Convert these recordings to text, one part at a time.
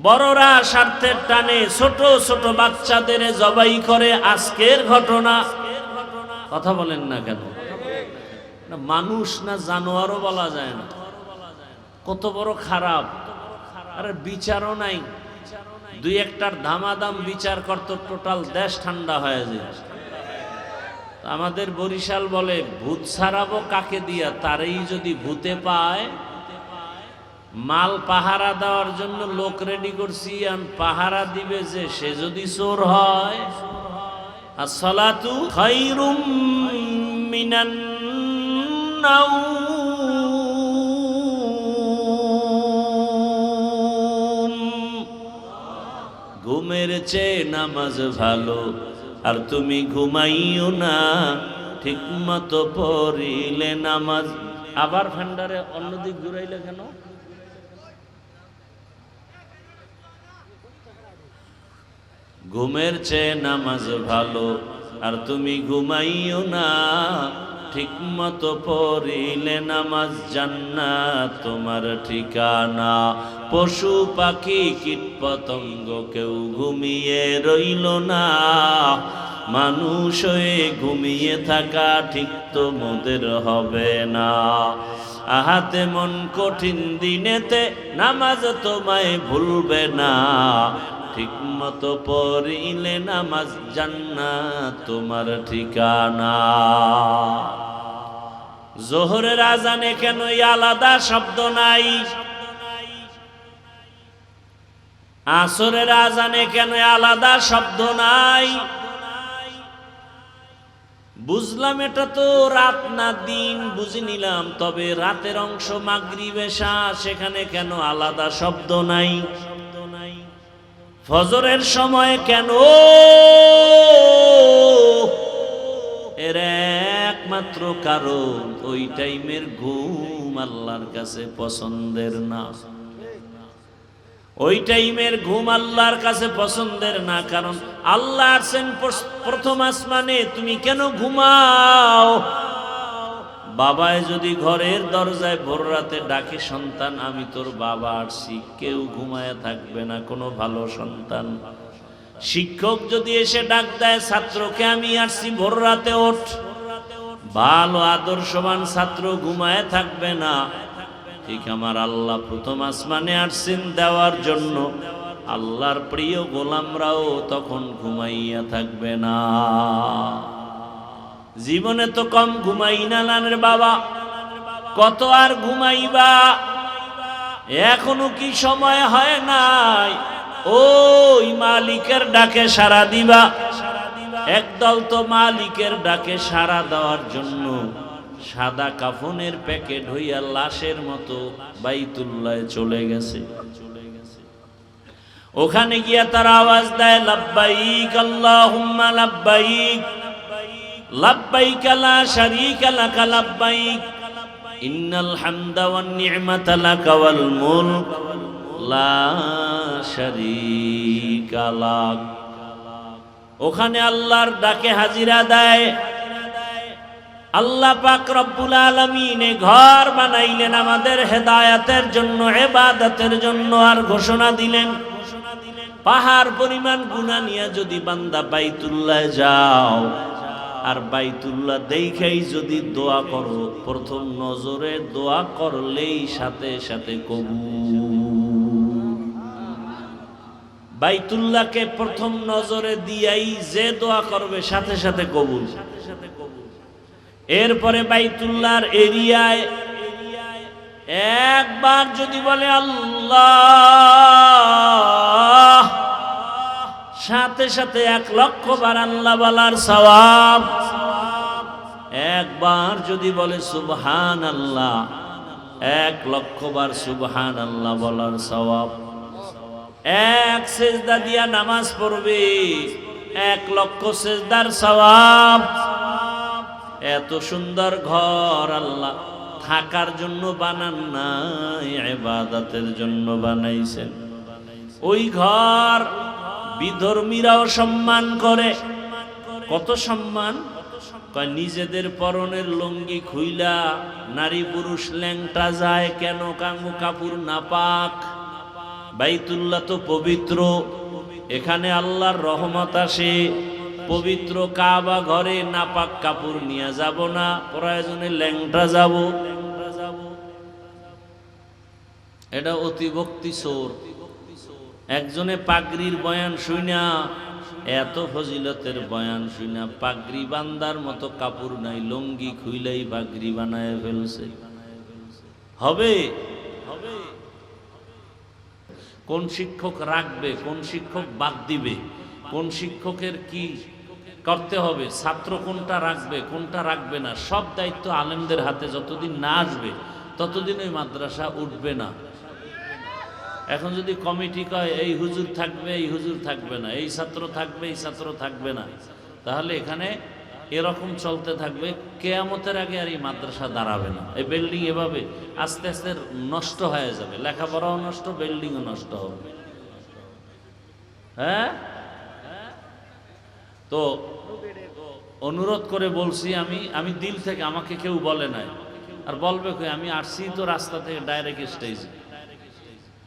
বড়রা স্বার্থের টানে ছোট ছোট বাচ্চাদের জবাই করে। আজকের ঘটনা, কথা বলেন না কেন? মানুষ না জানোয়ারও বলা যায় না, কত বড় খারাপ। আরে বিচারও নাই, দুই একটার ধামাদাম বিচার করতো টোটাল দেশ ঠান্ডা হয়ে যায়। আমাদের বরিশাল বলে ভূত ছাড়াবো কাকে দিয়া, তারই যদি ভূতে পায়। মাল পাহারা দেওয়ার জন্য লোক রেডি করছি, আর পাহারা দিবে যে সে যদি চোর হয়। আসসালাতু খায়রুম মিনান নাওম, ঘুমের চেয়ে নামাজ ভালো, আর তুমি ঘুমাইও না ঠিক মতো পড়িলে নামাজ। আবার ভান্ডারে অন্যদিক ঘুরাইলে কেন? ঘুমের চেয়ে নামাজ ভালো, আর তুমি ঘুমাইও না ঠিক মতো পড়িলে নামাজ। জান্নাত তোমার ঠিকানা। পশু পাখি কীট পতঙ্গ কেউ ঘুমিয়ে রইল না, মানুষ হয়ে ঘুমিয়ে থাকা ঠিক তো মোদের হবে না। আহাতে মন কঠিন দিনেতে নামাজ তোমায় ভুলবে না, ঠিক মতো পড়িলে নামাজ। জান্নাত তোমার ঠিকানা। জোহরের আজানে কেন আলাদা শব্দ নাই? আসরের আজানে কেন আলাদা শব্দ নাই? বুঝলাম এটা তো রাত না দিন, বুঝে নিলাম, তবে রাতের অংশ মাগরিব এশা, সেখানে কেন আলাদা শব্দ নাই? ফজরের সময় কেন? এর একমাত্র কারণ ওই টাইমের ঘুম আল্লাহর কাছে পছন্দের না। ওই টাইমের ঘুম আল্লাহর কাছে পছন্দের না, কারণ আল্লাহ আছেন প্রথম আসমানে। তুমি কেন ঘুমাও? বাবায় যদি ঘরের দরজায় ভোর রাতে ডাকে, সন্তান আমি তোর বাবা আসছি, কেউ ঘুমায় থাকবে না, কোনো ভালো সন্তান। শিক্ষক যদি এসে ডাক দেয় ছাত্রকে, আমি আসছি ভোর রাতে ওঠ, ভালো আদর্শবান ছাত্র ঘুমায় থাকবে না। ঠিক আমার আল্লাহ প্রথম আসমানে আসছেন দেওয়ার জন্য, আল্লাহর প্রিয় গোলামরাও তখন ঘুমাইয়া থাকবে না। জীবনে তো কম ঘুমাই না নানের বাবা, কত আর ঘুমাইবা? এখনো কি সময় হয় নাই ওই মালিকের ডাকে সাড়া দিবা? একদল তো মালিকের ডাকে সাড়া দেওয়ার জন্য সাদা কাফনের প্যাকেট হইয়া লাশের মতো বাইতুল্লাহ চলে গেছে। ওখানে গিয়া তারা আওয়াজ দেয়, লাব্বাইক আল্লাহুম্মা লাব্বাইক, লাব্বাইক লা শারীকা লাকা লাব্বাইক, ইন্নাল হামদা ওয়ান নি'মাতা লাকা ওয়াল মুলক লা শারীকা লাক। ওখানে আল্লাহর ডাকে হাজিরা দেয়। আল্লাহ পাক রব্বুল আলামিন ঘর বানাইলেন আমাদের হেদায়েতের জন্য, ইবাদতের জন্য, আর ঘোষণা দিলেন পাহাড় পরিমাণ গুনাহ নিয়ে যদি বান্দা বাইতুল্লাহ যাও, আর বাইতুল্লাহ দেখাই যদি দোয়া করো, প্রথম নজরে দোয়া করলেই সাথে সাথে কবুল। বাইতুল্লাহকে প্রথম নজরে দিয়াই যে দোয়া করবে সাথে সাথে কবুল। এরপরে বাইতুল্লাহর এরিয়ায় একবার যদি বলে আল্লাহ, সাথে সাথে 1,00,000 বার আল্লাহ বলার সওয়াব। একবার যদি বলে সুবহানাল্লাহ, 1,00,000 বার সুবহানাল্লাহ বলার সওয়াব। এক সেজদা দিয়া নামাজ পড়বে, 1,00,000 সেজদার সওয়াব। এত সুন্দর ঘর আল্লাহ থাকার জন্য বানান নাই, ইবাদতের জন্য বানাইছেন। ওই ঘর বিধর্মীরাও সম্মান করে। কত সম্মান! নিজেদের পরনের লুঙ্গি খুইলা নারী পুরুষ ল্যাংটা যায় কেন? কাঙ্গু কাপড় নাপাক। বাইতুল্লাহ তো পবিত্র, এখানে আল্লাহর রহমত আসে। পবিত্র কাবা ঘরে নাপাক কাপড় নিয়ে যাব না, প্রয়োজনে ল্যাংটা যাব। এটা অতিভক্তি সোর। একজনে পাগড়ির বয়ান শুইনা, এত ফজিলতের বয়ান শুইনা পাগড়ি বান্দার মতো কাপড় নাই, লঙ্গি খুইলাই পাগড়ি বানায় ফেলছে। হবে? কোন শিক্ষক রাখবে, কোন শিক্ষক বাদ দিবে, কোন শিক্ষকের কি করতে হবে, ছাত্র কোনটা রাখবে কোনটা রাখবে না, সব দায়িত্ব আলেমদের হাতে। যতদিন না আসবে ততদিন ওই মাদ্রাসা উঠবে না। এখন যদি কমিটি কয় এই হুজুর থাকবে এই হুজুর থাকবে না, এই ছাত্র থাকবে এই ছাত্র থাকবে না, তাহলে এখানে এরকম চলতে থাকবে, কেয়ামতের আগে আর এই মাদ্রাসা দাঁড়াবে না। এই বিল্ডিং এভাবে আস্তে আস্তে নষ্ট হয়ে যাবে, লেখাপড়াও নষ্ট, বিল্ডিংও নষ্ট হবে। হ্যাঁ, তো অনুরোধ করে বলছি, আমি দিল থেকে, আমাকে কেউ বলে নাই, আর বলবে কই, আমি আসছি তো রাস্তা থেকে ডাইরেক্ট স্টেজে,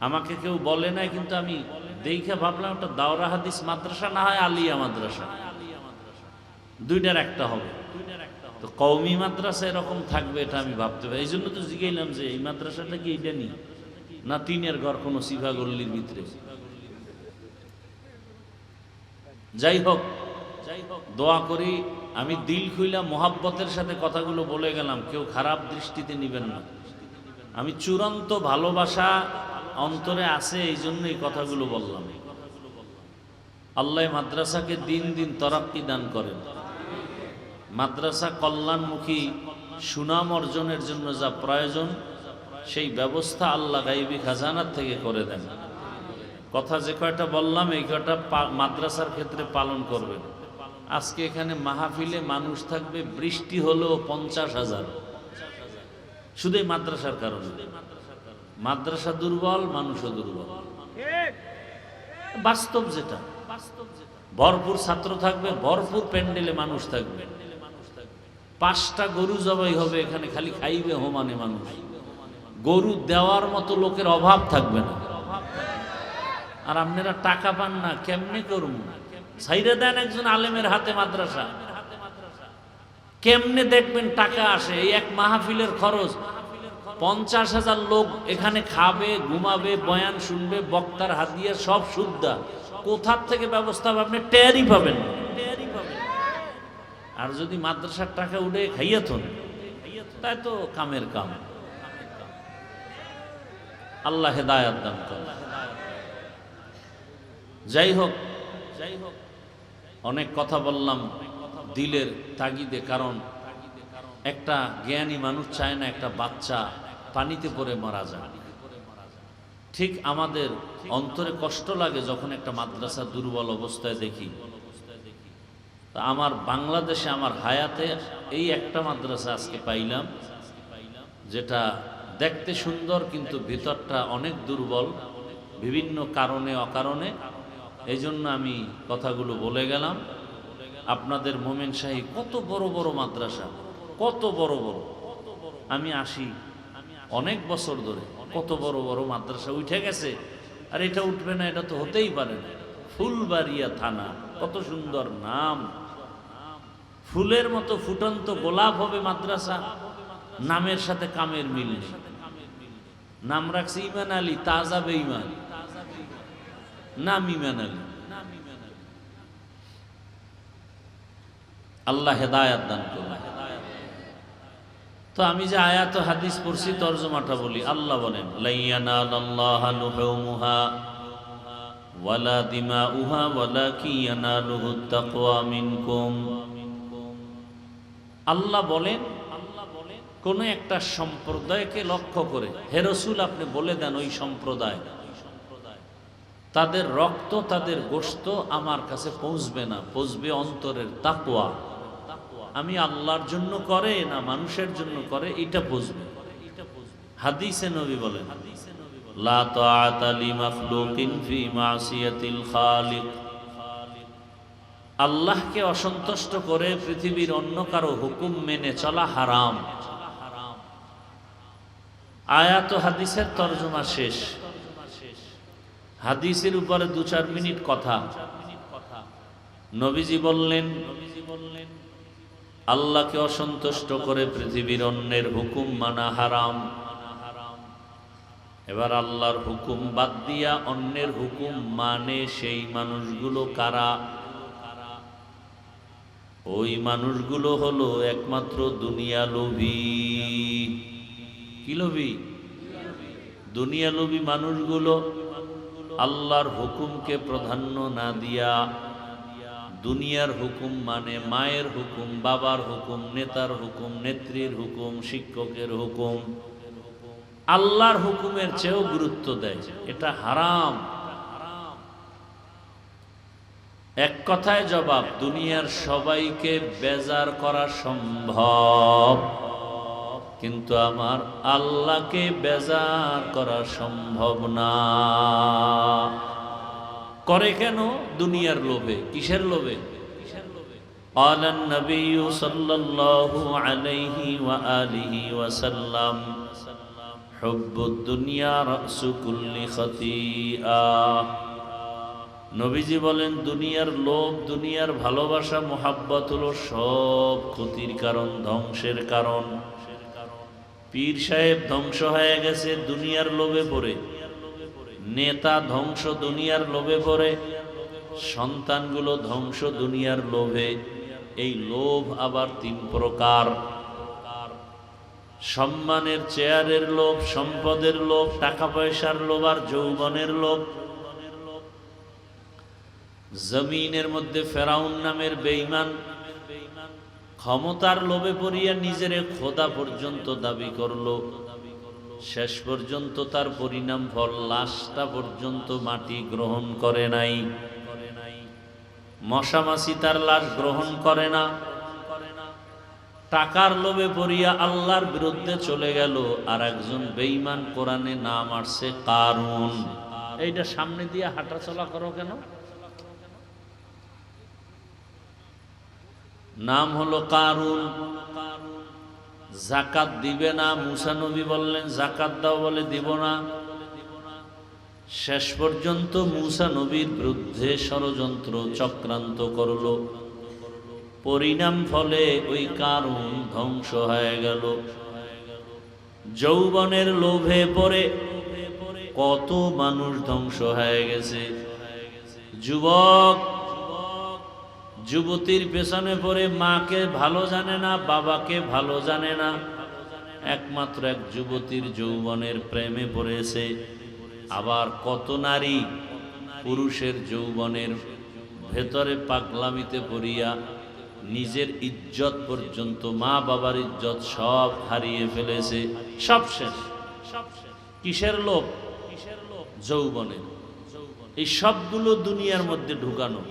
আমাকে কেউ বলে নাই, কিন্তু আমি দেখে ভাবলাম একটা দাওরা হাদিস মাদ্রাসা না হয় আলিয়া মাদ্রাসা, দুইটার একটা হবে। তো কওমি মাদ্রাসা এরকম থাকবে এটা আমি ভাবতে পারি। এই জন্য তো জিজ্ঞাইলাম যে এই মাদ্রাসাটা কি এইটা নি, না টিনের ঘর কোনো সিফা গল্লির ভিতরে। যাই হোক, দোয়া করি। আমি দিল খুইলা মোহাব্বতের সাথে কথাগুলো বলে গেলাম, কেউ খারাপ দৃষ্টিতে নিবেন না। আমি চূড়ান্ত ভালোবাসা অন্তরে আছে, এই জন্য এই কথাগুলো বললাম। আল্লাহ মাদ্রাসাকে দিন দিন তরাক্কি দান করেন। মাদ্রাসা কল্যাণমুখী সুনাম অর্জনের জন্য যা প্রয়োজন সেই ব্যবস্থা আল্লাহ গাইবী খাজানার থেকে করে দেন। কথা যে কয়টা বললাম এই কয়টা মাদ্রাসার ক্ষেত্রে পালন করবেন। আজকে এখানে মাহফিলে মানুষ থাকবে, বৃষ্টি হলো 50,000, শুধু এই মাদ্রাসার কারণে। মাদ্রাসা দুর্বল, মানুষও দুর্বল, বাস্তব যেটা। ভরপুর ছাত্র থাকবে, ভরপুর প্যান্ডেলে মানুষ থাকবে, 5টা গরু জবাই হবে এখানে, খালি খাইবে হোমানে মানুষ। গরু দেওয়ার মতো লোকের অভাব থাকবে না। আর আপনারা টাকা পান না, কেমনে করুন? ছাইরে দেন একজন আলেমের হাতে মাদ্রাসা, কেমনে দেখবেন টাকা আসে? এই এক মাহফিলের খরচ 50,000 লোক এখানে খাবে, ঘুমাবে, বয়ান শুনবে, বক্তার হাদিয়া সব সুদ্ধা। কোথার থেকে ব্যবস্থা হবে আপনি টেরই পাবেন। আর যদি মাদ্রাসার টাকা উঠে খাইয়াথন, তাই তো কামের কাম। আল্লাহ হেদায়াত দান করেন। যাই হোক, অনেক কথা বললাম দিলের তাগিদে, কারণ একটা জ্ঞানী মানুষ চায় না একটা বাচ্চা পানিতে পড়ে মারা যায়। ঠিক আমাদের অন্তরে কষ্ট লাগে যখন একটা মাদ্রাসা দুর্বল অবস্থায় দেখি। আমার বাংলাদেশে আমার হায়াতে এই একটা মাদ্রাসা আজকে পাইলাম, যেটা দেখতে সুন্দর কিন্তু ভিতরটা অনেক দুর্বল বিভিন্ন কারণে অকারণে। এই জন্য আমি কথাগুলো বলে গেলাম। আপনাদের মোমেন শাহী কত বড় বড় মাদ্রাসা, কত বড় বড়। আমি আসি অনেক বছর ধরে, কত বড় বড় মাদ্রাসা উঠে গেছে, আর এটা উঠবে না, এটা তো হতেই পারে না। ফুলবাড়িয়া থানা, কত সুন্দর নাম, ফুলের মতো ফুটন্ত গোলাপ হবে মাদ্রাসা, নামের সাথে কামের মিল নেই। নাম রাখছে ইমান আলী, তাজা বেঈমান, নাম ইমান আলী। আল্লাহ হেদায়াত দান করুন। তো আমি যে আয়াত হাদিস পড়ছি তরজমাটা বলি। আল্লাহ বলেন, লাইয়ানালাল্লাহু লুহুমুহা ওয়ালা দিমাউহা ওয়ালাকিন ইয়ানালুহুত তাকওয়া মিনকুম। আল্লাহ বলেন কোন একটা সম্প্রদায়কে লক্ষ্য করে, হে রাসূল আপনি বলে দেন ওই সম্প্রদায়, তাদের রক্ত তাদের গোশত আমার কাছে পৌঁছবে না, পৌঁছবে অন্তরের তাকওয়া। আমি আল্লাহর জন্য করে না মানুষের জন্য করে, এটা বুঝবে। হাদিসে নবী বলেন, লা তাআতা লিমাখলুকিন ফি মাসিয়াতিল খালিক। আল্লাহকে অসন্তুষ্ট করে পৃথিবীর অন্য কারো হুকুম মেনে চলা হারাম। আয়াত হাদিসের তরজমা শেষ। হাদিসের উপরে 2-4 মিনিট কথা। নবীজি বললেন, আল্লাহকে অসন্তুষ্ট করে পৃথিবীর অন্যের হুকুম মানা হারাম। এবার আল্লাহর হুকুম বাদ দিয়া অন্যের হুকুম মানে সেই মানুষগুলো কারা? ওই মানুষগুলো হলো একমাত্র দুনিয়া লোভী। কি লোভী? দুনিয়া লোভী মানুষগুলো আল্লাহর হুকুমকে প্রাধান্য না দিয়া দুনিয়ার হুকুম মানে মায়ের হুকুম, বাবার হুকুম, নেতার হুকুম, নেত্রীর হুকুম, শিক্ষকের হুকুম, আল্লাহর হুকুমের চেয়েও গুরুত্ব দেয়। এটা হারাম। এক কথায় জবাব, দুনিয়ার সবাইকে বেজার করা সম্ভব, কিন্তু আমার আল্লাহকে বেজার করা সম্ভব না। করে কেন? দুনিয়ার লোভে। কিসের লোভে? قال النبي صلى الله عليه وآله وسلم حب الدنيا رأس كل خطيئة। নবীজি বলেন, দুনিয়ার লোভ, দুনিয়ার ভালোবাসা, মোহাব্বত হলো সব ক্ষতির কারণ, ধ্বংসের কারণ। পীর সাহেব ধ্বংস হয়ে গেছে দুনিয়ার লোভে পড়ে, নেতা ধ্বংস দুনিয়ার লোভে পড়ে, সন্তানগুলো ধ্বংস দুনিয়ার লোভে। এই লোভ আবার 3 প্রকার: সম্মানের, চেয়ারের লোভ, সম্পদের লোভ, টাকা পয়সার লোভ, আর যৌবনের লোভ। জমিনের মধ্যে ফেরাউন নামের বেঈমান ক্ষমতার লোভে পড়িয়া নিজের খোদা পর্যন্ত দাবি করলো। শেষ পর্যন্ত তার পরিণাম ফল লাশটা পর্যন্ত মাটি গ্রহণ করে নাই। মশামাছি তার লাশ গ্রহণ করে না। টাকার লোভে পড়িয়া আল্লাহর বিরুদ্ধে চলে গেল। আর একজন বেঈমান কোরআনে নাম আসছে কারুন। এইটা সামনে দিয়ে হাঁটা চলা করো কেন? নাম হলো কারুন। যাকাত দিবে না। মুসা নবী বললেন যাকাত দাও, বলে দিব না। শেষ পর্যন্ত মুসা নবীর বিরুদ্ধে ষড়যন্ত্র চক্রান্ত করল। পরিণাম ফলে ওই কারুন ধ্বংস হয়ে গেল। যৌবনের লোভে পড়ে কত মানুষ ধ্বংস হয়ে গেছে। যুবক যুবতীর পেছনে পড়ে মাকে ভালো জানে না, বাবাকে ভালো জানে না, একমাত্র এক যুবতীর যৌবনের প্রেমে পড়েছে। আবার কত নারী পুরুষের যৌবনের ভেতরে পাগলামিতে পড়িয়া নিজের ইজ্জত পর্যন্ত, মা বাবার ইজ্জত সব হারিয়ে ফেলেছে। সব শেষ। কিসের লোভ? যৌবনের। এই সবগুলো দুনিয়ার মধ্যে ঢুকানো।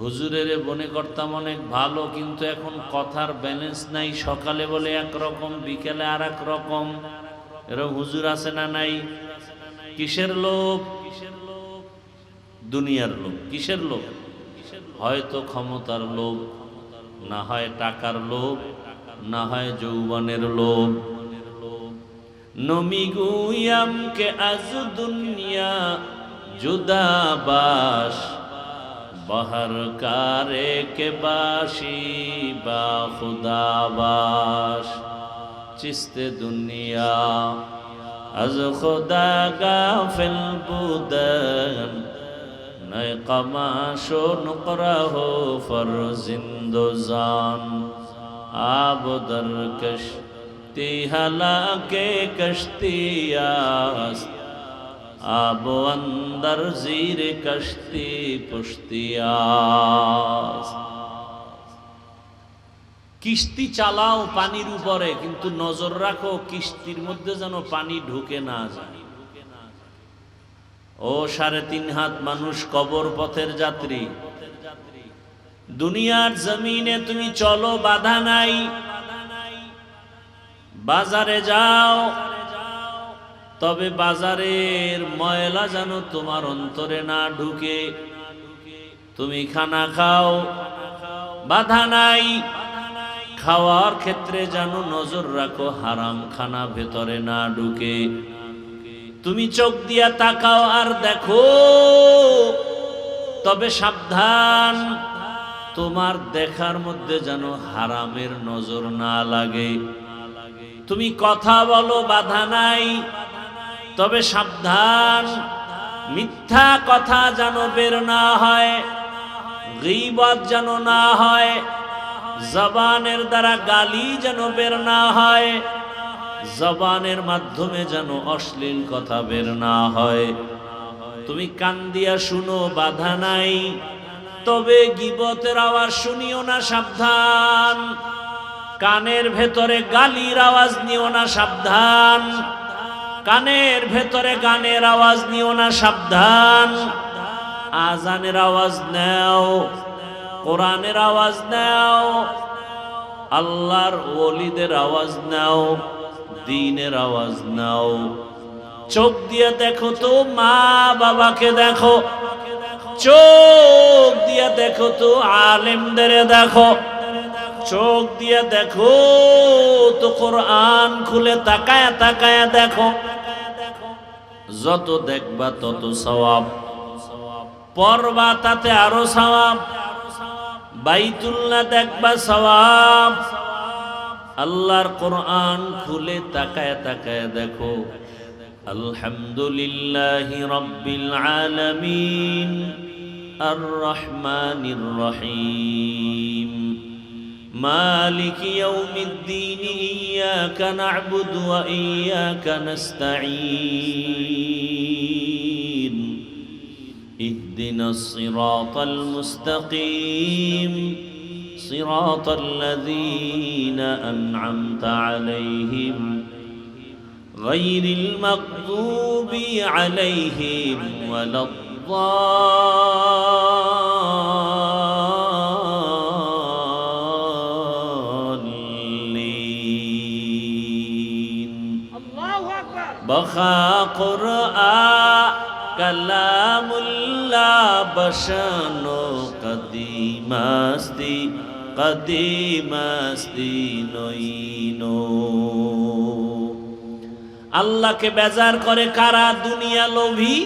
হুজুরের মনে করতাম অনেক ভালো, কিন্তু এখন কথার ব্যালেন্স নাই। সকালে বলে একরকম, বিকেলে আর এক রকম। এরকম হুজুর আছে না নাই? কিসের লোভ? দুনিয়ার লোভ। কিসের লোভ? হয়তো ক্ষমতার লোভ, না হয় টাকার লোভ, না হয় যৌবনের লোভ। নমিগুয়াম কে আজ দুনিয়া জুদাবাস, বাহার কারে কে বাসি বা খুদাবাস। চিস্তে দুনিয়া আজ খুদা গাফিল বুদন, নয় কমাশো নুকরাহো ফর জিন্দোজান। আবদর কশতি হালাকে কশতিয়াস, আবো অন্দর জির কশতি পুশতিয়াস। কিস্তি চালাও পানির উপরে, কিন্তু নজর রাখো কিস্তির মধ্যে যেন পানি ঢুকে না যায়। ও 3.5 হাত মানুষ কবর পথের যাত্রী। দুনিয়ার জমিনে তুমি চলো, বাধা নাই। বাজারে যাও, তবে বাজারের ময়লা যেন তোমার অন্তরে না ঢুকে। তুমি খানা খাও, বাধা নাই। খাওয়ার ক্ষেত্রে যেন নজর রাখো হারাম খানা ভেতরে না ঢুকে। তুমি চোখ দিয়া তাকাও আর দেখো, তবে সাবধান, তোমার দেখার মধ্যে যেন হারামের নজর না লাগে। তুমি কথা বলো, বাধা নাই, তবে সাবধান, মিথ্যা কথা যেন বের না হয়, গীবত যেন না হয়, জবানের দ্বারা গালি যেন বের না হয়, জবানের মাধ্যমে যেন অশ্লীল কথা বের না হয়। তুমি কান দিয়া শুনো, বাধা নাই, তবে গীবতের আওয়াজ শুনিও না, সাবধান। কানের ভেতরে গালির আওয়াজ নিও না, সাবধান। কানের ভেতরে গানের আওয়াজ নিও না, সাবধান। আজানের আওয়াজ নাও, কোরআনের আওয়াজ নাও, আল্লাহর ওলিদের আওয়াজ নাও, দ্বীনের আওয়াজ নাও। চোখ দিয়ে দেখো তো মা বাবাকে দেখো, চোখ দিয়ে দেখো তো আলেমদের দেখো, চোখ দিয়ে দেখো তো কোরআন খুলে তাকায়া তাকায়া দেখো। যত দেখবা তত সওয়াব, পড়বা তাতে আরো সওয়াব। বাইতুল্লাহ দেখবা সওয়াব, আল্লাহর কোরআন খুলে তাকায়া তাকায়া দেখো। আলহামদুলিল্লাহি রাব্বিল আলামিন আর রহমানির রহিম মালিকি ইয়াউমিদ্দিন ইয়্যাকা না'বুদু ওয়া ইয়্যাকা নাস্তাঈন ইহদিনাস সিরাতাল মুস্তাকিম সিরাতাল লাযীনা আন'আমতা আলাইহিম গায়রিল মাগদুবি আলাইহিম ওয়ালাদ-দাল্লিন। আল্লাহু আকবার। বখা কুরআন কালামুল্লাহ বশানো কদিমাস্তি কদিমাস্তি নইনো। আল্লাহকে বেজার করে কারা? দুনিয়া লোভী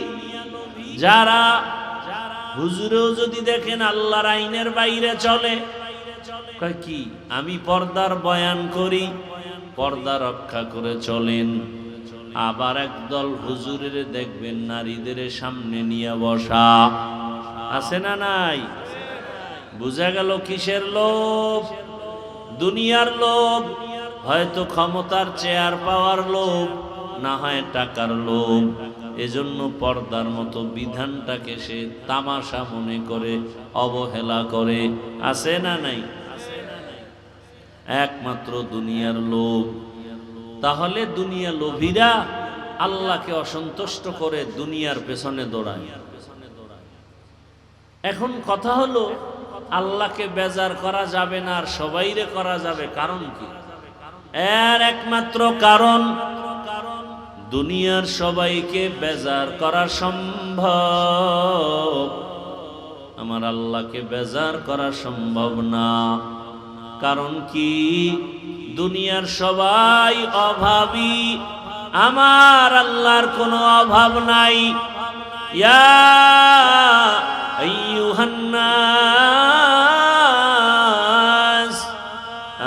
যারা। হুজুরেও যদি দেখেন আল্লাহর আইনের বাইরে চলে, কয় কি আমি পর্দার বয়ান করি, পর্দা রক্ষা করে চলেন। আবার একদল হুজুরের দেখবেন নারীদের সামনে নিয়ে বসা, আছে না নাই? বুঝা গেল কিসের লোভ? দুনিয়ার লোভ। হয়তো ক্ষমতার চেয়ার পাওয়ার লোভ, না হয় টাকার লোভ। এজন্য পর্দার মতো বিধানটাকে সে তামাশা মনে করে অবহেলা করে, আছে না নাই? একমাত্র দুনিয়ার লোভ। তাহলে দুনিয়া লোভীরা আল্লাহকে অসন্তুষ্ট করে দুনিয়ার পেছনে দৌড়ায়। এখন কথা হলো, আল্লাহকে বেজার করা যাবে না আর সবাইরে করা যাবে, কারণ কি? এর একমাত্র কারণ, দুনিয়ার সবাইকে বেজার করা সম্ভব, আমার আল্লাহকে বেজার করা সম্ভব না। কারণ কি? দুনিয়ার সবাই অভাবী, আমার আল্লাহর কোনো অভাব নাই। ইয়া আইয়ুহান নাস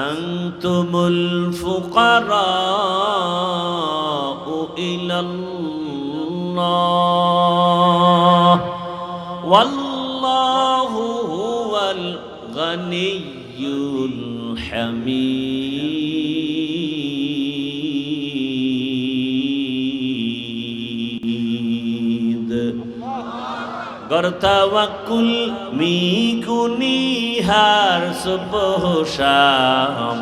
আনতুমুল ফুকারাউ ইলাল্লাহ ওয়াল্লাহু হুয়াল গানিয়্যুল হামিদ। গর তাওয়াক্কুল মি কুনিহার সুবহ শাম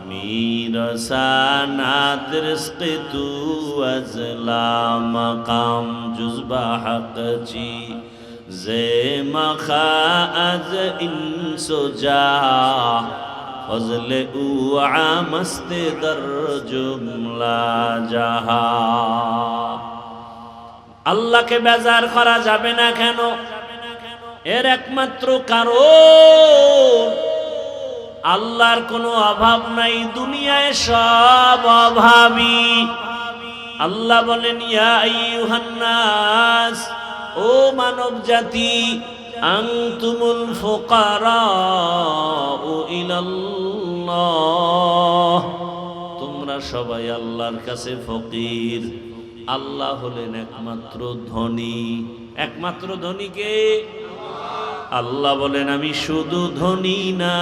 মিরসানাত রিজক তু আজলা মাকাম জুজবা হক জি জে মখা আজ ইনসুজা ফজলে উ আমস্তে দর জুমলা জাহা। আল্লাহকে বেজার করা যাবে না কেন? এর একমাত্র কারণ, আল্লাহর কোনো অভাব নাই, দুনিয়ায় সব অভাবী। আল্লাহ বলেন ইয়া আইয়ুহান নাস, ও মানব জাতি, আনতুমুল ফুকারাউ ইলাল্লাহ, তোমরা সবাই আল্লাহর কাছে ফকির। আল্লাহ হলেন একমাত্র ধনী। একমাত্র ধনী কে? আল্লাহ বলেন আমি শুধু ধনী না,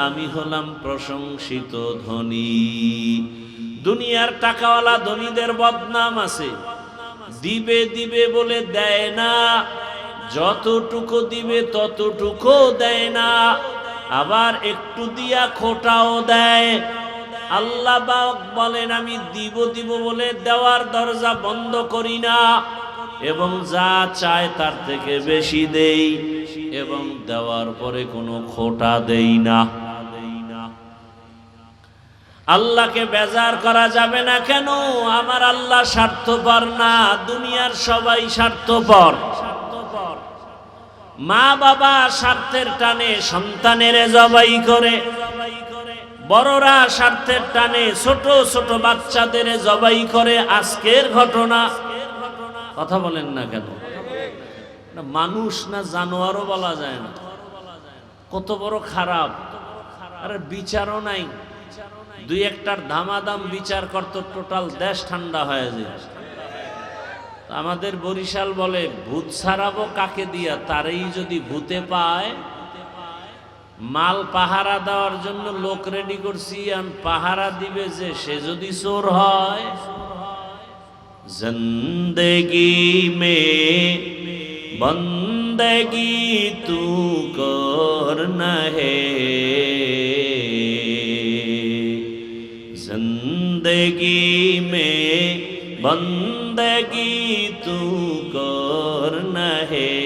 আমি হলাম প্রশংসিত ধনী। দুনিয়ার টাকাওয়ালা ধনীদের বদনাম আছে, দিবে দিবে বলে দেয় না, যতটুকু দিবে ততটুকু দেয় না, আবার একটু দিয়া খোটাও দেয়। আল্লাহ বলেন আমি দিব দিব বলে দেওয়ার দরজা বন্ধ করি না, এবং যা চায় তার থেকে বেশি দেই, এবং দেওয়ার পরে কোনো খোটা দেই না। আল্লাহকে বেজার করা যাবে না কেন? আমার আল্লাহ স্বার্থপর না, দুনিয়ার সবাই স্বার্থপর। মা বাবা স্বার্থের টানে সন্তানের জবাই করে, বড়রা স্বার্থের টানে ছোট ছোট বাচ্চাদের জবাই করে। আজকের ঘটনা। কথা বলেন না কেন? মানুষ না জানোয়ারও বলা যায় না, কত বড় খারাপ। আরে বিচারও নাই, দুই একটার ধামাদাম বিচার করতো টোটাল দেশ ঠান্ডা হয়ে যায়। আমাদের বরিশাল বলে ভূত ছাড়াবো কাকে দিয়া, তারই যদি ভূতে পায়। মাল পাহারা দেওয়ার জন্য লোক রেডি করছি, আর পাহারা দিবে যে সে যদি চোর হয়। জিন্দেগি মে বন্দেগি তু করনা হে, जिंदगी में बंदगी तू करना है,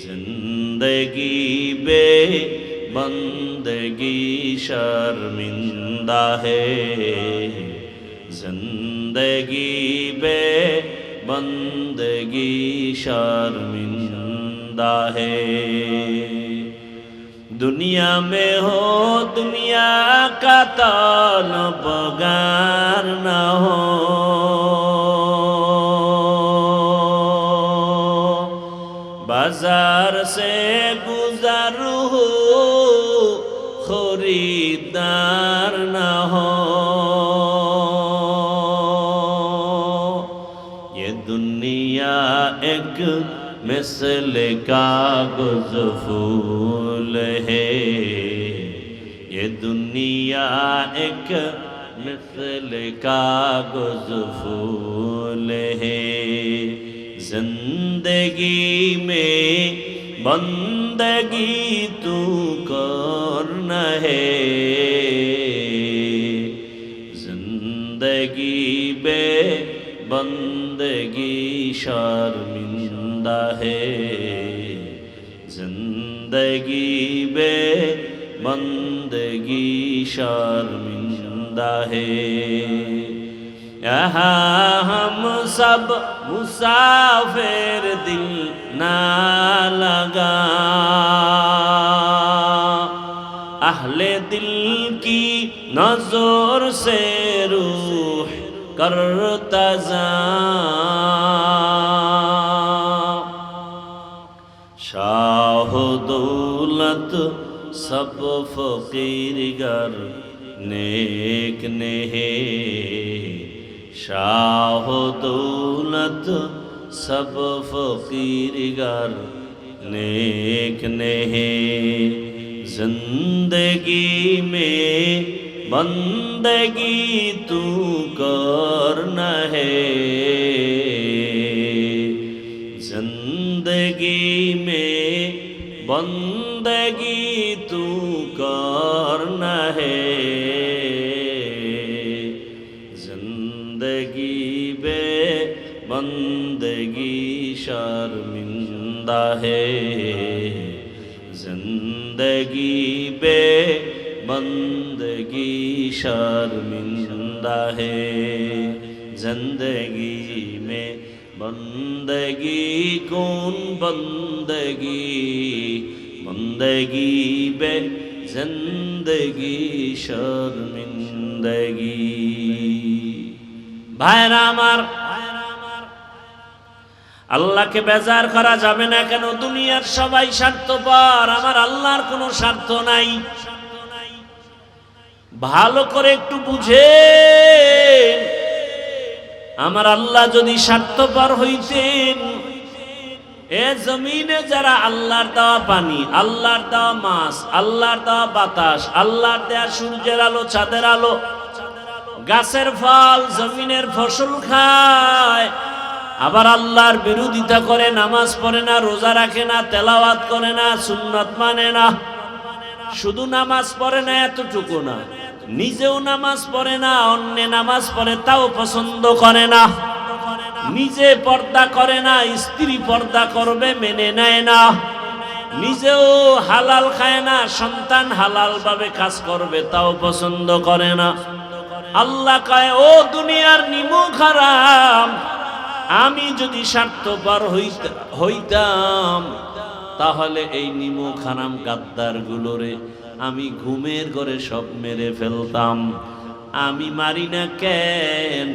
जिंदगी बे बंदगी शर्मिंदा है, जिंदगी बे बंदगी शर्मिंदा है। दुनिया में हो दुनिया का तलबगार न हो, बाजार से गुजर हो खरीदार न हो। ये दुनिया एक मिसल कागज फूल है, ये दुनिया एक मिसल कागज फूल है, जिंदगी में बंदगी तू करना है, जिंदगी बे बंदगी शर्मिंदा है, जिंदगी बे बंदगी शर्मिंदा है। यहाँ हम सब मुसाफिर, दिल ना लगा, अहले दिल की नजर से रूह करता जा, शाह दौलत सब फकीर गर नेक ने है, शाह दौलत सब फकीर गर नेक ने है, जिंदगी में बंदगी तू करना है, जिंदगी में बंदगी तू करना है, जिंदगी बे बंदगी शर्मिंदा है, जिंदगी बे बंदगी शर्मिंदा है, जिंदगी में बंदगी कौन बंदगी, बंदगी बे जिंदगी शर्मिंदगी। ভাইরা আমার, আল্লাহকে বেজার করা যাবে না কেন? দুনিয়ার সবাই স্বার্থপর, আমার আল্লাহর কোনো স্বার্থ নাই। ভালো করে একটু বুঝেন, আমার আল্লাহ যদি স্বার্থপর হইতেন, এ জমিনে যারা আল্লাহর দেওয়া পানি, আল্লাহর দেওয়া মাছ, আল্লাহর দেওয়া বাতাস, আল্লাহর দেওয়া সূর্যের আলো, চাঁদের আলো, গাছের ফল, জমিনের ফসল খায়, আবার আল্লাহর বিরোধিতা করে, নামাজ পড়ে না, রোজা রাখে না, তেলাওয়াত করে না, সুন্নাত মানে না। শুধু নামাজ পড়ে না এতটুকু না, নিজেও নামাজ পড়ে না, অন্য নামাজ পড়ে তাও পছন্দ করে না। নিজে পর্দা করে না, স্ত্রী পর্দা করবে মেনে নেয় না। নিজেও হালাল খায় না, সন্তান হালাল ভাবে কাজ করবে তাও পছন্দ করে না। আল্লাহ কয়, ও দুনিয়ার নিমুখ হারাম, আমি যদি স্বার্থপর হইতাম তাহলে এই নিমুখ হারাম গাদ্দার গুলোরে আমি ঘুমের ঘরে সব মেরে ফেলতাম। আমি মারি না কেন?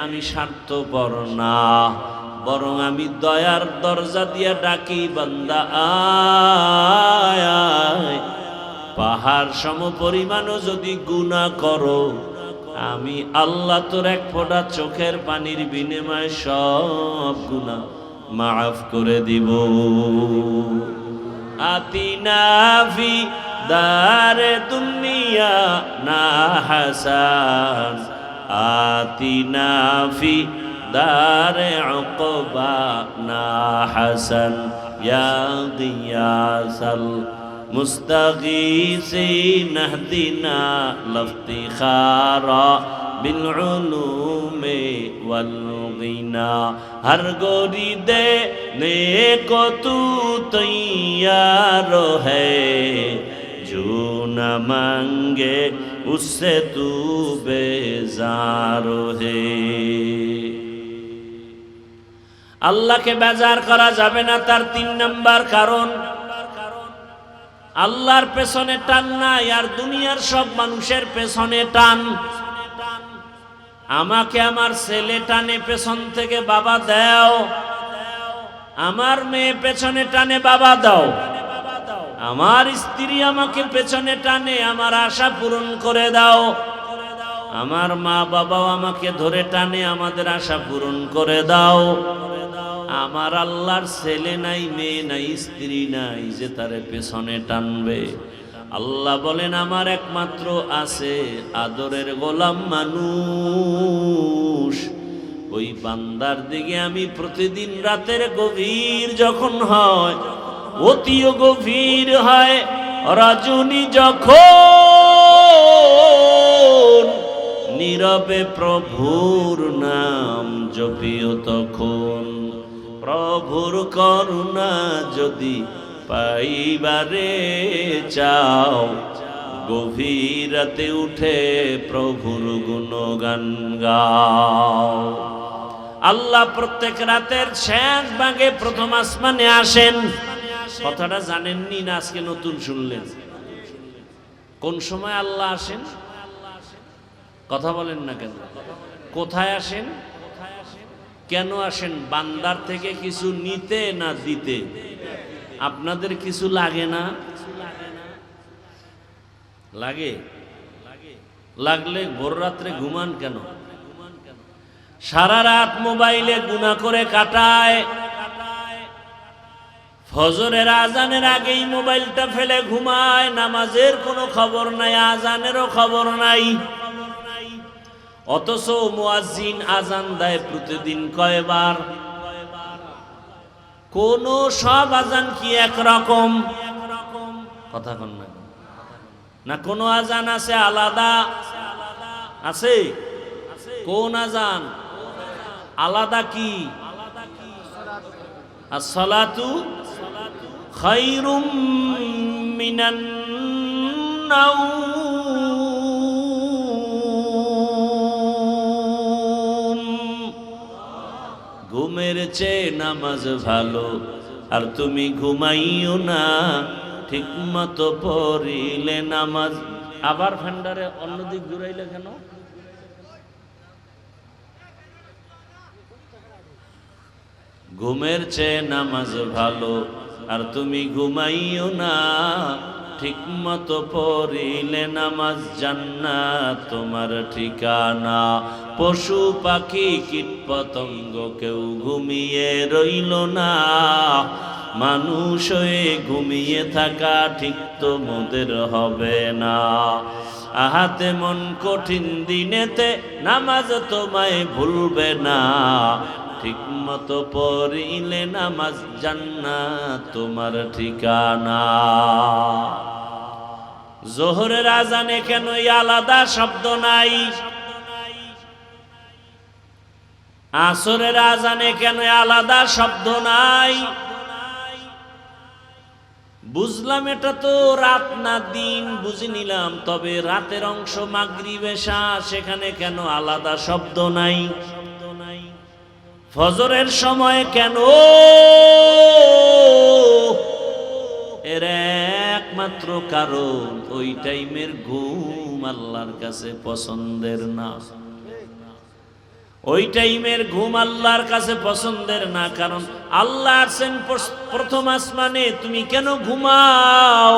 আমি স্বার্থপর না, বরং আমি দয়ার দরজা দিয়া ডাকি, বান্দা আয় আয়। পাহাড় সম পরিমাণও যদি গুনাহ করো, আমি আল্লাহ তোর এক ফোঁটা চোখের পানির বিনিময়ে সব গুনাহ মাফ করে দিব। আতিনা ফি দারে দুনিয়া না হাসান, আতিনা ফি দারে উকবা না হাসান, ইয়া গিয়াসাল মুস্তাগীসিন ইহদিনা লিফতিখারা বিল উলুমি ওয়াল গিনা। হর গোরি দেনে को तू तैयार है, जो न मांगे उससे तू बेजार है। আল্লাহকে বেজার করা যাবে না, তার 3 নাম্বার কারণ আল্লাহর পেছনে টান নাই, আর দুনিয়ার সব মানুষের পেছনে টান। আমাকে আমার ছেলে টানে পেছন থেকে, বাবা দাও। আমার মেয়ে পেছনে টানে, বাবা দাও। আমার স্ত্রী আমাকে পেছনে টানে, আমার আশা পূরণ করে দাও। আমার মা বাবাও আমাকে ধরে টানে, আমাদের আশা পূরণ করে দাও। আমার আল্লাহর ছেলে নাই, মেয়ে নাই, স্ত্রী নাই যে তারে পেছনে টানবে। আল্লাহ বলেন, আমার একমাত্র আছে আদরের গোলাম মানুষ। ওই বান্দার দিকে আমি প্রতিদিন রাতের গভীর যখন হয়, অতিও গভীর হয়, রজনী যখন নীরবে প্রভুর নাম জপিও তখন। প্রভুর করুণা যদি পাইবারে চাও, গভীর রাতে উঠে প্রভুর গুণগান গাও। আল্লাহ প্রত্যেক রাতের শেষ ভাগে প্রথম আসমানে আসেন। কথাটা জানেননি না, আজকে নতুন শুনলেন? কোন সময় আল্লাহ আসেন? কথা বলেন না কেন? কোথায় আসেন? কেন আসেন? বান্দার থেকে কিছু নিতে না দিতে? আপনাদের কিছু লাগে না? লাগে? লাগলে ভোর রাত্রে ঘুমান কেন? সারা রাত মোবাইলে গুনাহ করে কাটায়, ফজরের আজানের আগেই মোবাইলটা ফেলে ঘুমায়। নামাজের কোনো খবর নাই, আজানেরও খবর নাই। অথচ মুয়াজ্জিন আজান দেয় প্রতিদিন কয়বার? কোন সব আজান কি একরকম? কথা কন না, না কোন আজান আছে আলাদা? আছে? কোন আজান আলাদা? কি? as-salatu khairum minan naum, ঘুমের চেয়ে নামাজ ভালো। আর তুমি ঘুমাইও না, ঠিক মতো পড়িলে নামাজ। আবার ভান্ডারে অন্যদিক ঘুরাইলে কেন? ঘুমের চেয়ে নামাজ ভালো, আর তুমি ঘুমাইও না, ঠিক মতো পড়িলে নামাজ জান্নাত তোমার ঠিকানা। পশু পাখি কীট পতঙ্গ কেউ ঘুমিয়ে রইল না, মানুষ হয়ে ঘুমিয়ে থাকা ঠিক তো মোদের হবে না। আহাতে মন কঠিন দিনেতে নামাজ তোমায় ভুলবে না, ঠিক মতো পড়িলে নামাজ জান্নাত তোমার ঠিকানা। জোহরের আজানে কেন আলাদা শব্দ নাই? আসরের আজানে কেন আলাদা শব্দ নাই? বুঝলাম এটা তো রাত না দিন, বুঝে নিলাম, তবে রাতের অংশ মাগরিব এশা, সেখানে কেন আলাদা শব্দ নাই? ফজরের সময় কেন? এর একমাত্র কারণ ওই টাইমের ঘুম আল্লাহর কাছে পছন্দের না। ওই টাইমের ঘুম আল্লাহর কাছে পছন্দের না, কারণ আল্লাহ আছেন প্রথম আসমানে, তুমি কেন ঘুমাও?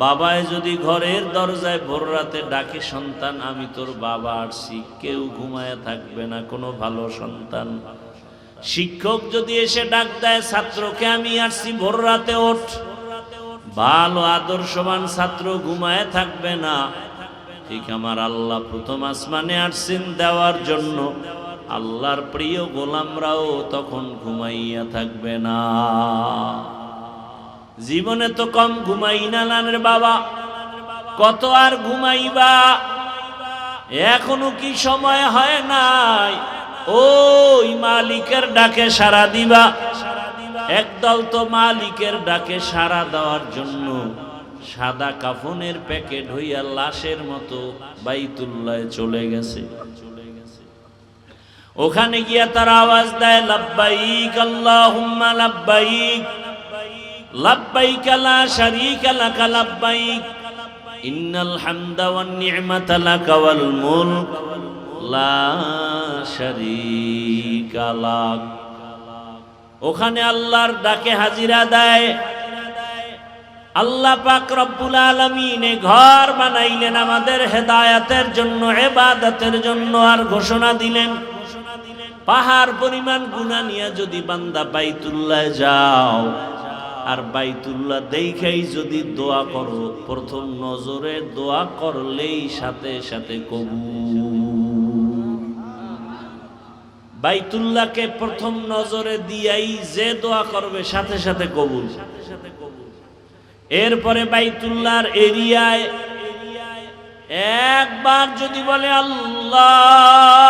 বাবায় যদি ঘরের দরজায় ভোর রাতে ডাকে, সন্তান আমি তোর বাবা আসছি, কেউ ঘুমায় থাকবে না, কোনো ভালো সন্তান। শিক্ষক যদি এসে ডাক দেয় ছাত্রকে, আমি আসছি ভোর রাতে ওঠ, ভালো আদর্শবান ছাত্র ঘুমায় থাকবে না। ঠিক আমার আল্লাহ প্রথম আসমানে আসছেন দেওয়ার জন্য, আল্লাহর প্রিয় গোলামরাও তখন ঘুমাইয়া থাকবে না। জীবনে তো কম ঘুমাই না নানের বাবা, কত আর ঘুমাইবা? এখনো কি সময় হয় নাই ওই মালিকের ডাকে সাড়া দিবা? একদল তো মালিকের ডাকে সাড়া দেওয়ার জন্য সাদা কাফনের প্যাকেট হইয়া লাশের মতো বাইতুল্লাহে চলে গেছে। ওখানে গিয়া তারা আওয়াজ দেয়, লাব্বাইক আল্লাহুম্মা লাব্বাইক, লাব্বাইক লা শারীকা লাক লাব্বাইক, ইন্নাল হামদা ওয়ান নি'মাতা লাক ওয়াল মুলক লা শারীকা লাক। ওখানে আল্লাহর ডাকে হাজিরা দেয়। আল্লাহ পাক রব্বুল আলামিন ঘর বানাইলেন আমাদের হেদায়েতের জন্য, ইবাদতের জন্য, আর ঘোষণা দিলেন পাহাড় পরিমাণ গুনাহ নিয়ে যদি বান্দা বাইতুল্লাহ যাও আর বাইতুল্লাহ দেখাই যদি দোয়া করো, প্রথম নজরে দোয়া করলেই সাথে সাথে কবুল। বাইতুল্লাহকে প্রথম নজরে দিয়াই যে দোয়া করবে সাথে সাথে কবুল। এরপরে বাইতুল্লাহর এরিয়ায় একবার যদি বলে আল্লাহ,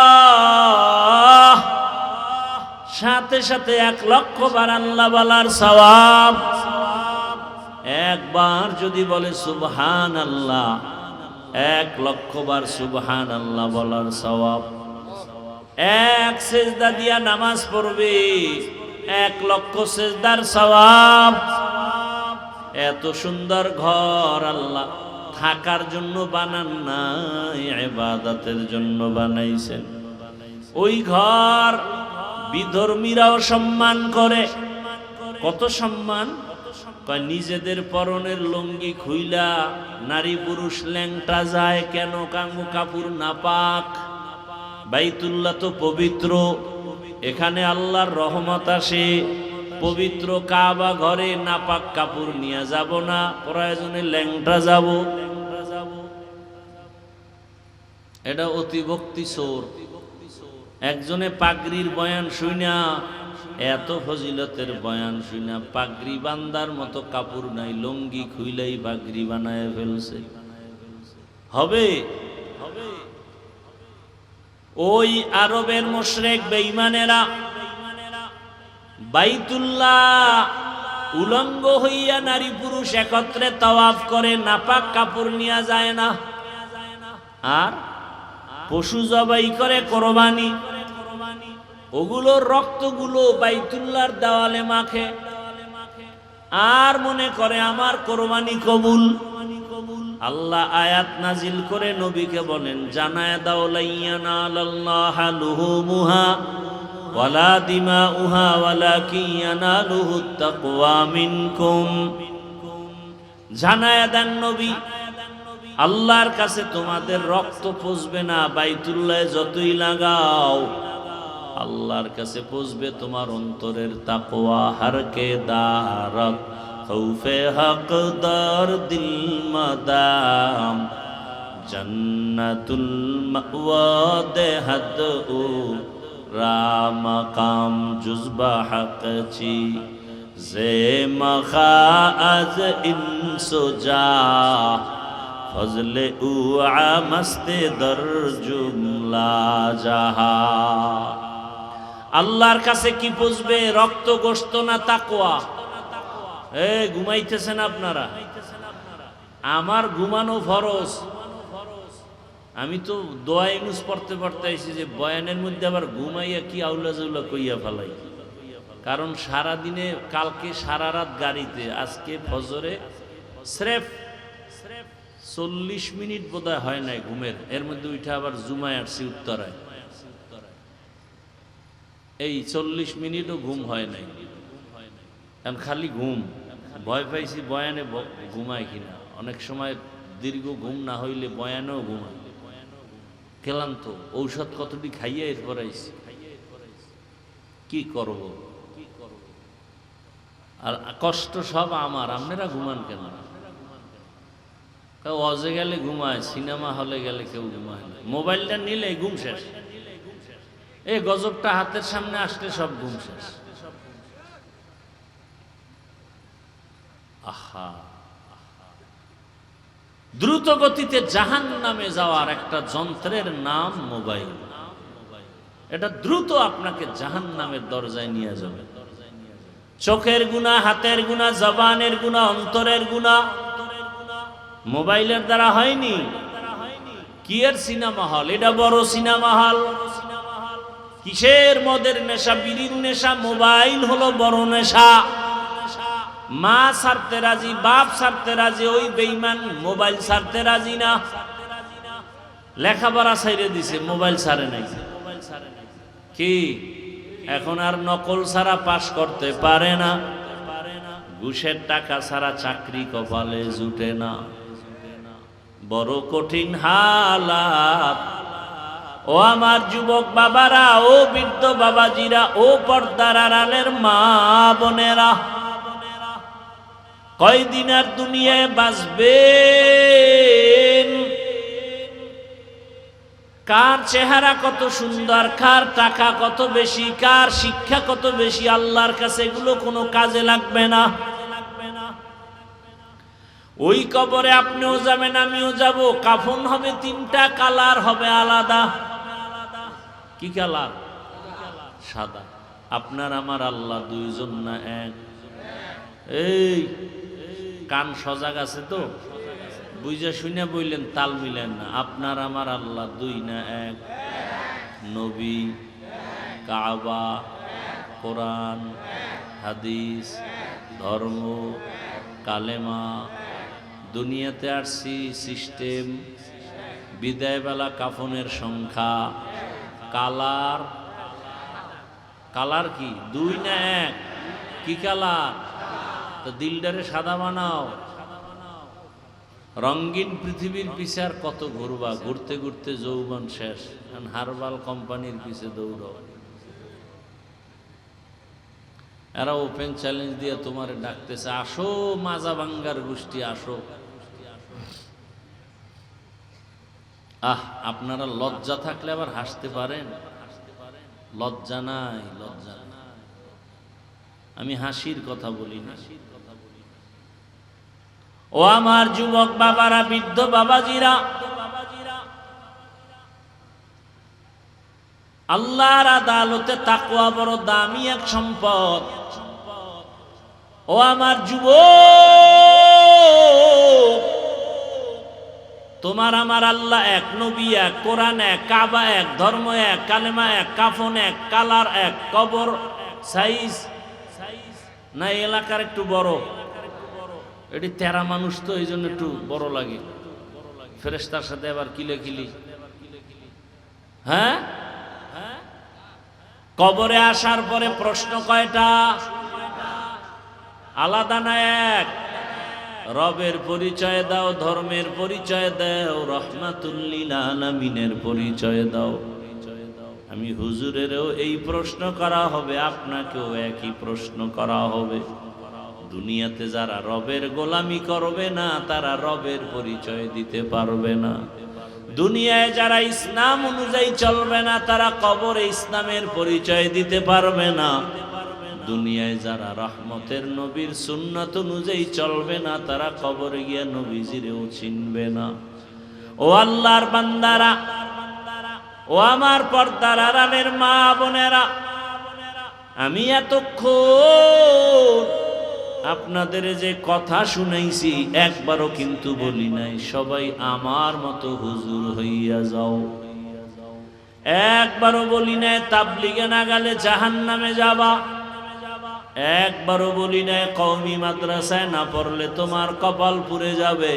সাথে সাথে 1,00,000 বার আল্লাহ বলার সওয়াব। একবার যদি বলে সুবহানাল্লাহ, 1,00,000 বার সুবহানাল্লাহ বলার সওয়াব। এক সেজদা দিয়া নামাজ পড়বে, 1,00,000 সেজদার সওয়াব। এত সুন্দর ঘর আল্লাহ থাকার জন্য বানান নাই, ইবাদতের জন্য বানাইছেন। ওই ঘর বিধর্মীরাও সম্মান করে। কত সম্মান! নিজেদের পরনের লুঙ্গি খুইলা নারী পুরুষ ল্যাংটা যায় কেন? কাঙ্গু কাপড় নাপাক। বাইতুল্লাহ তো পবিত্র, এখানে আল্লাহর রহমত আসে। পবিত্র কাবা ঘরে নাপাক কাপড় নিয়ে যাব না, প্রয়োজনে ল্যাংটা যাব। এটা অতিভক্তি সোর। একজনে পাগড়ির বয়ান শুইনা, এত ফজিলতের বয়ান শুইনা পাগড়ি বান্দার মতো কাপড় নাই, লুঙ্গি খুইলাই পাগড়ি বানায় ফেলছে। হবে? ওই আরবের মুশরিক বেঈমানেরা বাইতুল্লাহ উলঙ্গ হইয়া নারী পুরুষ একত্রে তাওয়াফ করে, নাপাক কাপড় নিয়ে যায় না। আর পশু জবাই করে কোরবানি, ওগুলোর রক্তগুলো বাইতুল্লাহর দেওয়ালে মাখে, আর মনে করে আমার কোরবানি কবুল। আল্লাহ আয়াত নাজিল করে নবীকে বলেন, জানায় দাও লাইয়ানালাল্লাহা লুহুমুহা ওয়ালা দিমাউহা ওয়ালাকিন ইয়ানালুহুত তাকওয়া মিনকুম। জানায়া দেন নবী, আল্লাহর কাছে তোমাদের রক্ত পচবে না, বাইতুল্লাহে যতই লাগাও, আল্লাহর কাছে পচবে তোমার অন্তরের তাকওয়া। হারকে দারত খৌফে হক দর দিল মাদাম, জন্নতুল মাওয়া দেহদ ও রামকাম জুজবা হক চি জে মখা আজ ইনসুজা ফজলে উ আমস্তে দর জুমলা জাহা। আল্লাহর কাছে কি পুষবে? রক্ত গোশত না তাকওয়া? ঘুমাইতেছেন আপনারা? আমার ঘুমানো ফরজ। আমি তো দোয়া ইউনুস পড়তে পড়তে আইছি যে বয়ানের মধ্যে আবার ঘুমাইয়া কি আউলা জাউলা কইয়া ফেলাই। কারণ সারা দিনে, কালকে সারা রাত গাড়িতে, আজকে ফজরে স্রেফ 40 মিনিট বোধহয় হয় নাই ঘুমের, এর মধ্যে উঠে আবার জুমায় আসছি উত্তরায়। এই 40 মিনিটও ঘুম হয় নাই, কারণ খালি ঘুম। ভয় পাইছি বয়ানে ঘুমায় কিনা। অনেক সময় দীর্ঘ ঘুম না হইলে বয়ানেও ঘুমায়। ক্লান্ত, ঔষধ কতটি খাইয়ে এরপর আইছি, কি করব? আর কষ্ট সব আমার, আপনারা ঘুমান কেন? অজে গেলে ঘুমায়, সিনেমা হলে গেলে কেউ ঘুমায় না। মোবাইলটা নিলে ঘুম শেষ। এই গজবটা হাতের সামনে আসলে সব ঘুম শেষ। আহা, দ্রুত গতিতে জাহান্নামে যাওয়ার একটা যন্ত্রের নাম মোবাইল। এটা দ্রুত আপনাকে জাহান্নামের দরজায় নিয়ে যাবে। চোখের গুনাহ, হাতের গুনাহ, জবানের গুনাহ, অন্তরের গুনাহ মোবাইলের দ্বারা হয়নি। কি এর সিনেমা হল? এটা বড় সিনেমা হল। কিসের? মদের নেশা, বিড়ির নেশা। মোবাইল হলো বড় নেশা। মা ছাড়তে রাজি, বাপ ছাড়তে রাজি, ওই বেঈমান মোবাইল ছাড়তে রাজি না। লেখাপড়া ছাইরে দিছে, মোবাইল ছাড়ে নাই। কি এখন আর নকল ছাড়া পাশ করতে পারে না, ঘুষের টাকা ছাড়া চাকরি কপালে জুটে না। বড় কঠিন হালাত। ও আমার যুবক বাবারা, ও বৃদ্ধ বাবাজিরা, ও পর্দার আড়ালের মা বোনেরা, কয়দিন আর দুনিয়ায় বাঁচবেন? কার চেহারা কত সুন্দর, কার টাকা কত বেশি, কার শিক্ষা কত বেশি, আল্লাহর কাছে এগুলো কোনো কাজে লাগবে না। ওই কবরে আপনিও যাবেন, আমিও যাব। কাফন হবে 3টা, কালার হবে আলাদা। কি কালার? সাদা। আপনার আমার আল্লাহ দুইজন না এক? এই কান সজাগ আছে তো? বুঝা শুনে বললেন, তাল মিলেন না। আপনার আমার আল্লাহ 2 না এক? নবী, কাবা, কোরআন, হাদিস, ধর্ম, কালেমা। দুনিয়াতে আসছি সিস্টেম, বিদায়বেলা কাফনের সংখ্যা, কালার। কালার কি 2 না এক? কি কালার? তো দিলটারে সাদা বানাও। রঙিন পৃথিবীর পিছে আর কত ঘুরবা? ঘুরতে ঘুরতে যৌবন শেষ। হারবাল কোম্পানির পিছে দৌড়াও। এরা ওপেন চ্যালেঞ্জ দিয়ে তোমার ডাকতেছে, আসো মাজা ভাঙ্গার গোষ্ঠী, আসো। আপনারা লজ্জা থাকলে আবার হাসতে পারেন? লজ্জা নাই, লজ্জা নাই। আমি হাসির কথা বলি না। ও আমার যুবক বাবারা, বৃদ্ধ বাবাজিরা, আল্লাহর আদালতে তাকওয়া বড় দামি এক সম্পদ। ও আমার যুবক, তোমার আমার আল্লাহ এক, নবী এক, কোরআন এক, কাবা এক, ধর্ম এক, কালেমা এক, কাফন এক, কালার এক, কবর সাইজ না এলাকার একটু বড়। এটি 13 মানুষ তো, এই জন্য একটু বড় লাগে। ফেরেশতার সাথে আবার কিলে কিলি। হ্যাঁ, কবরে আসার পরে প্রশ্ন কয়টা? আলাদা না এক? রবের পরিচয় দাও, ধর্মের পরিচয় দাও, রহমাতুল লিল আলামিনের পরিচয় দাও। আমি হুজুরেরও এই প্রশ্ন করা হবে, আপনাকেও একই প্রশ্ন করা হবে। দুনিয়াতে যারা রবের গোলামি করবে না তারা রবের পরিচয় দিতে পারবে না। দুনিয়ায় যারা ইসলাম অনুযায়ী চলবে না তারা কবরে ইসলামের পরিচয় দিতে পারবে না। দুনিয়ায় যারা রহমতের নবীর সুন্নাত অনুযায়ী চলবে না তারা কবরে গিয়ে নবীজিরেও চিনবে না। ও আল্লাহর বান্দারা, ও আমার পর্দার আড়ালের মা বোনেরা, আমি এতক্ষণ আপনাদের যে কথা শুনাইছি একবারও কিন্তু বলি নাই সবাই আমার মতো হুজুর হইয়া যাও। একবারও বলি নাই তাবলিগে না গেলে জাহান্নামে যাবা। একবারও বলি নাই কওমি মাদ্রাসায় না পড়লে তোমার কপাল পুড়ে যাবে।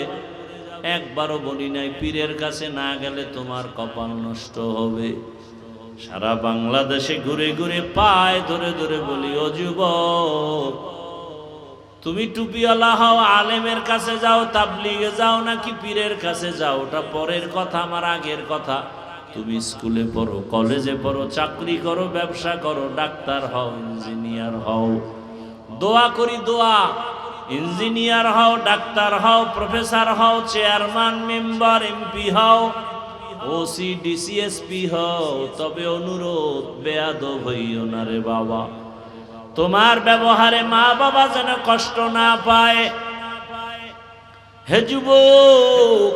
একবারও বলি নাই পীরের কাছে না গেলে তোমার কপাল নষ্ট হবে। সারা বাংলাদেশে ঘুরে ঘুরে পায়ে ধরে ধরে বলি, ও যুবক, তুমি টুপিওয়ালা হও, আলেমের কাছে যাও, তাবলিগে যাও নাকি পীরের কাছে যাও ওটা পরের কথা, আমার আগের কথা। তুমি স্কুলে পড়ো, কলেজে পড়ো, চাকরি করো, ব্যবসা করো, ডাক্তার হও, ইঞ্জিনিয়ার হও, দোয়া করি দোয়া, ইঞ্জিনিয়ার হও, ডাক্তার হও, প্রফেসর হও, চেয়ারম্যান, মেম্বার, এমপি হও, ওসি, ডিসিএসপি হও, তবে অনুরোধ বেয়াদব হইও না রে বাবা। তোমার ব্যবহারে মা বাবা যেন কষ্ট না পায়। হে যুবক,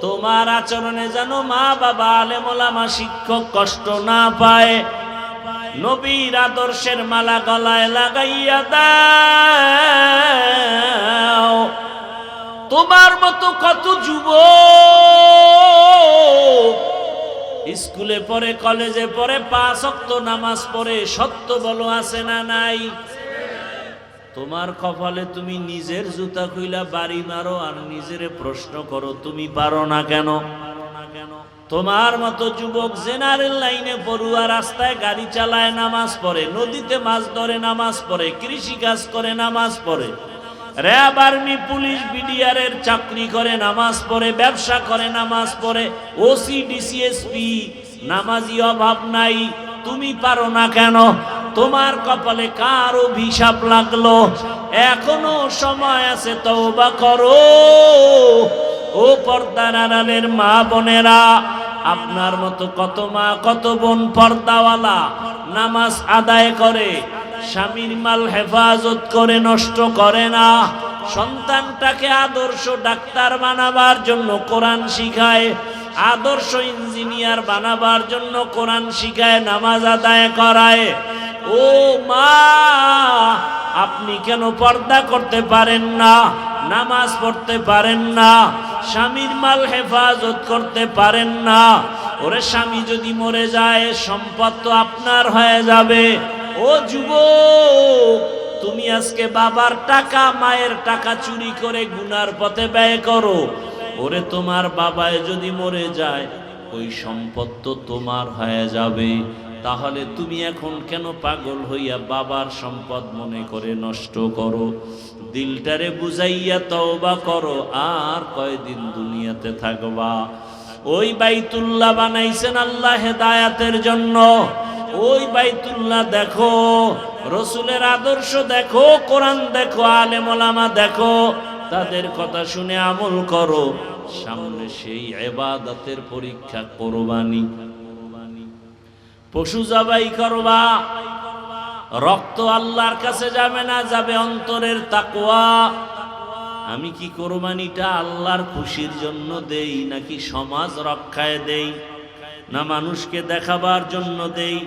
তোমার আচরণে যেন মা বাবা, আলেম ওলামা, শিক্ষক কষ্ট না পায়। নবীর আদর্শের মালা গলায় লাগাইয়া দাও। তোমার মতো কত যুবক স্কুলে পড়ে, কলেজে পড়ে, 5 ওয়াক্ত নামাজ পড়ে, সত্য বলো আছে না নাই? তোমার কপালে তুমি নিজের জুতা খুইলা বাড়ি মারো আর নিজেরে প্রশ্ন করো তুমি পারো না কেন? তোমার মতো যুবক জেনারেল লাইনে পড়ুয়া, রাস্তায় গাড়ি চালায়, নামাজ পড়ে, নদীতে মাছ ধরে নামাজ পড়ে, কৃষি কাজ করে নামাজ পড়ে, র্যাব, আর্মি, পুলিশ, বিডিআরের চাকরি করে নামাজ পড়ে, ব্যবসা করে নামাজ পড়ে, ওসি, ডিসিএসপি, নামাজি অভাব নাই। তুমি পারো না কেন? তোমার কপালে কার অভিশাপ লাগলো? এখনো সময় আছে, তওবা করো। ও পর্দার আড়ালের মা বোনেরা, আপনার মতো কত মা কত বোন পর্দাওয়ালা, নামাজ আদায় করে, স্বামীর মাল হেফাজত করে, নষ্ট করে না, সন্তানটাকে আদর্শ ডাক্তার বানাবার জন্য কোরআন শিখায়, আদর্শ ইঞ্জিনিয়ার বানাবার জন্য কোরআন শিখায়, নামাজ আদায় করায়। ও মা, আপনি কেন পর্দা করতে পারেন না? নামাজ পড়তে পারেন না, স্বামীর মাল হেফাজত করতে পারেন না? ওরে স্বামী যদি মরে যায় সম্পদ তো আপনার হয়ে যাবে। ও যুবক, তুমি আজকে বাবার টাকা, মায়ের টাকা চুরি করে গুনার পথে ব্যয় করো। ওরে তোমার বাবায় যদি মরে যায় ওই সম্পদ তো তোমার হয়ে যাবে। তাহলে তুমি এখন কেন পাগল হইয়া বাবার সম্পদ মনে করে নষ্ট করো? দিলটারে বুঝাইয়া তওবা করো। আর কয়দিন দুনিয়াতে থাকবা? ওই বাইতুল্লাহ বানাইছেন আল্লাহ হেদায়াতের জন্য। ওই বাইতুল্লাহ দেখো, রসুলের আদর্শ দেখো, কোরআন দেখো, আলেম ওলামা দেখো, তাদের কথা শুনে আমল করো। সামনে সেই ইবাদতের পরীক্ষা, কোরবানি। পশু জবাই করবা, রক্ত আল্লাহর কাছে যাবে না, যাবে অন্তরের তাকওয়া। আমি কি কোরবানিটা আল্লাহর খুশির জন্য দেই নাকি সমাজ রক্ষায় দেই, না মানুষকে দেখাবার জন্য দেই?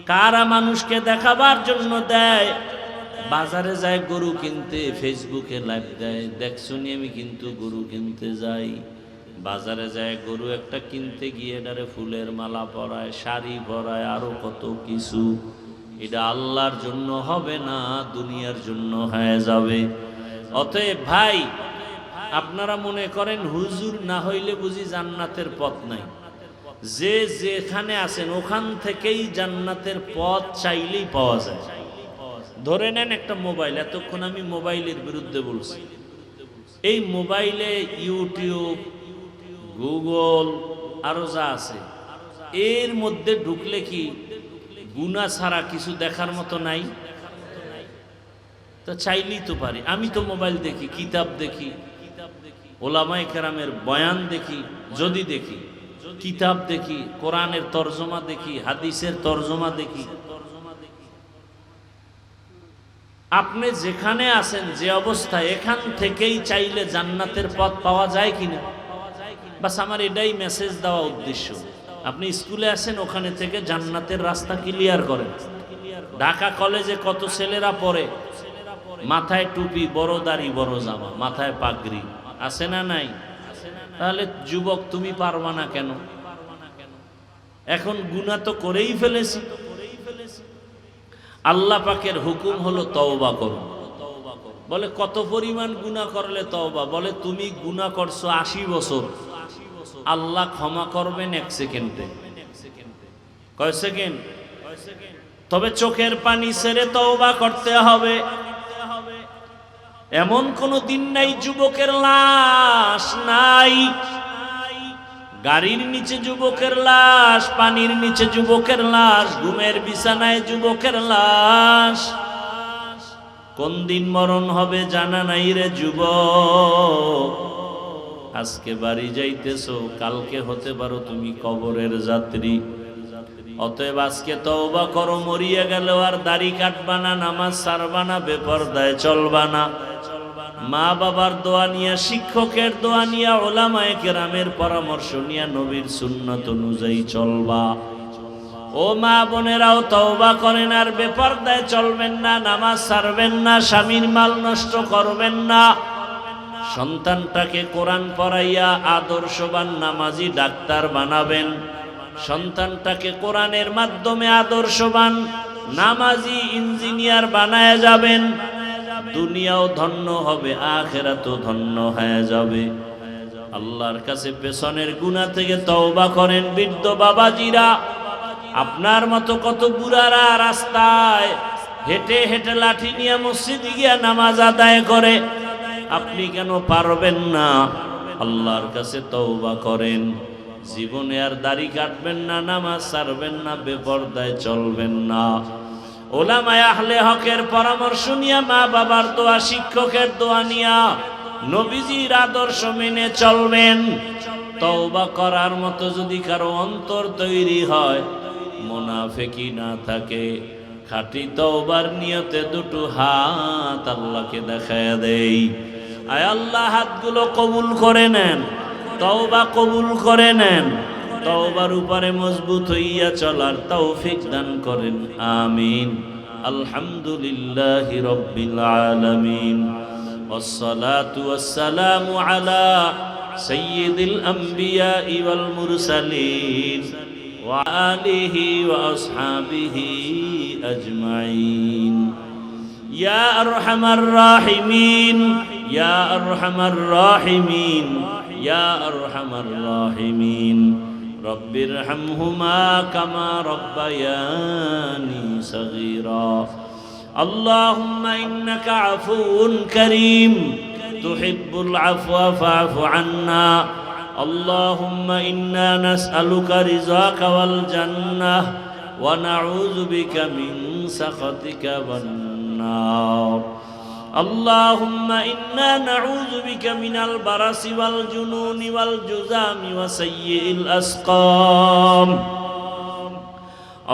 কারা মানুষকে দেখাবার জন্য দেয়? বাজারে যায় গরু কিনতে, ফেসবুকে লাইভ দেয়, দেখছুনি আমি কিন্তু গরু কিনতে যাই। বাজারে যায় গরু একটা কিনতে গিয়ে এটারে ফুলের মালা পরায়, শাড়ি পরায়, আরো কত কিছু। এটা আল্লাহর জন্য হবে না, দুনিয়ার জন্য হয়ে যাবে। অতএব ভাই, আপনারা মনে করেন হুজুর না হইলে বুঝি জান্নাতের পথ নাই? যে যেখানে আছেন ওখান থেকেই জান্নাতের পথ চাইলেই পাওয়া যায়। ধরে নেন একটা মোবাইল, এতক্ষণ আমি মোবাইলের বিরুদ্ধে বলছি। এই মোবাইলে ইউটিউব, গুগল আরো যা আছে, এর মধ্যে ঢুকলে কি গুনাহ ছাড়া কিছু দেখার মতো নাই? তো চাইলেই তো পারি। আমি তো মোবাইল দেখি, কিতাব দেখি, ওলামায়ে কেরামের বয়ান দেখি, যদি দেখি, কিতাব দেখি, কোরআনের তরজমা দেখি, হাদিসের তরজমা দেখি। আপনি যেখানে আছেন, যে অবস্থায়, এখান থেকেই চাইলে জান্নাতের পথ পাওয়া যায় কিনা, বাস আমার এটাই মেসেজ দেওয়া উদ্দেশ্য। আপনি স্কুলে আছেন, ওখানে থেকে জান্নাতের রাস্তা ক্লিয়ার করেন। ঢাকা কলেজে কত ছেলেরা পড়ে, মাথায় টুপি, বড় দাড়ি, বড় জামা, মাথায় পাগড়ি, আছে না নাই? তাহলে যুবক তুমি পারবা না কেন? এখন গুনাহ তো করেই ফেলেছি। আল্লাহ পাকের হুকুম হলো তওবা করো। বলে কত পরিমাণ গুনাহ করলে তওবা? বলে তুমি গুনাহ করছো 80 বছর, আল্লাহ ক্ষমা করবেন 1 সেকেন্ডে। কয় সেকেন্ড? তবে চোখের পানি ছেড়ে তওবা করতে হবে। এমন কোন দিন নাই যুবকের লাশ নাই, গাড়ির নিচে যুবকের লাশ, পানির নিচে যুবকের লাশ, ঘুমের বিছানায় যুবকের লাশ। কোন দিন মরণ হবে জানা নাই রে যুবক। আজকে বাড়ি যাইতেছো, কালকে হতে পারো তুমি কবরের যাত্রী। অতএব আজকে তওবা করো, মরিয়া গেল আর দাড়ি কাটবা না, নামাজ ছাড়বা না, বেপরদায় চলবা না। মা বাবার দোয়া নিয়া, শিক্ষকের দোয়া নিয়া, ওলামায়ে কেরামের পরামর্শ নিয়া নবীর সুন্নাত অনুযায়ী চলবা। ও মা বোনেরাও তওবা করেন, আর বেপরদায় চলবেন না, নামাজ ছাড়বেন না, স্বামীর মাল নষ্ট করবেন না। সন্তানটাকে কোরআন পড়াইয়া আদর্শবান নামাজি ডাক্তার বানাবেন। সন্তানটাকে কোরআনের মাধ্যমে আদর্শবান নামাজি ইঞ্জিনিয়ার বানায় যাবেন। দুনিয়াও ধন্য হবে, আখিরাতও ধন্য হয়ে যাবে। আল্লাহর কাছে পেছনের গুনাহ থেকে তওবা করেন। বৃদ্ধ বাবাজিরা, আপনার মতো কত বুড়ারা রাস্তায় হেঁটে হেঁটে লাঠি নিয়ে মসজিদে গিয়া নামাজ আদায় করে, আপনি কেন পারবেন না? আল্লাহর কাছে তওবা করেন। জীবনে আর দাড়ি কাটবেন না, নামাজ ছাড়বেন না, বেপরদায় চলবেন না। ওলামায়ে আহলে হকের পরামর্শ নিয়া, মা বাবার দোয়া, শিক্ষকের দোয়া নিয়া নবীজির আদর্শ মেনে চলবেন। তওবা করার মতো যদি কারো অন্তর তৈরি হয়, মুনাফিকি না থাকে, খাঁটি তওবার নিয়তে দুটো হাত আল্লাহকে দেখায়া দেই। আয় আল্লাহ, হাতগুলো কবুল করে নেন, তওবা কবুল করে নেন। তওবার উপরে মজবুত হইয়া চলার তৌফিক দান করেন, আমিন। আলহামদুলিল্লাহি রাব্বিল আলামিন, ওয়াসসালাতু ওয়াসসালামু আলা সাইয়্যিদিল আম্বিয়া ওয়াল মুরসালিন ওয়া আলিহি ওয়া আসহাবিহি আজমাইন। ইয়া আরহামার রাহিমিন, ইয়া আরহামার রাহিমিন, ইয়া আরহামার রাহিমিন। রব্বিরহামহুমা কামা রব্বায়ানি সগীরা। আল্লাহুম্মা ইন্নাকা আফুউন কারীম, তুহিব্বুল আফওয়া ফা'ফু আন্না। আল্লাহুম্মা ইন্না নাসআলুকা রিযাকা ওয়াল জান্নাহ ওয়া নাউযু বিকা মিন সাখাতিকা ওয়ান নার। اللهم إنا نعوذ بك من البرص والجنون والجذام وسيء الأسقام.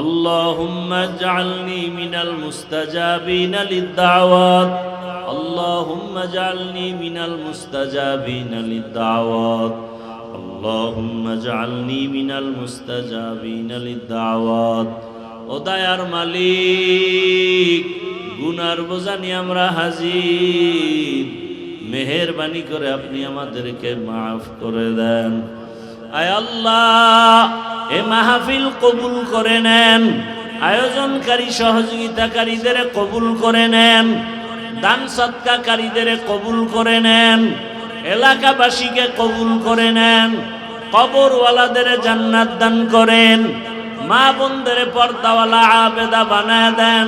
اللهم اجعلني من المستجابين للدعوات. اللهم اجعلني من المستجابين للدعوات. اللهم اجعلني من المستجابين للدعوات. ও দয়ার মালিক, গুনার বোঝা নিয়ে আমরা হাজির, মেহেরবানি করে আপনি আমাদেরকে মাফ করে দেন। আয় আল্লাহ, এ মাহফিল কবুল করে নেন, আয়োজনকারী সহযোগিতাকারীদের কবুল করে নেন, দান সদকাকারীদের কবুল করে নেন, এলাকাবাসীকে কবুল করে নেন। কবরওয়ালাদের জান্নাত দান করেন, মা বোনদের পর্দাওয়ালা আবেদা বানায় দেন,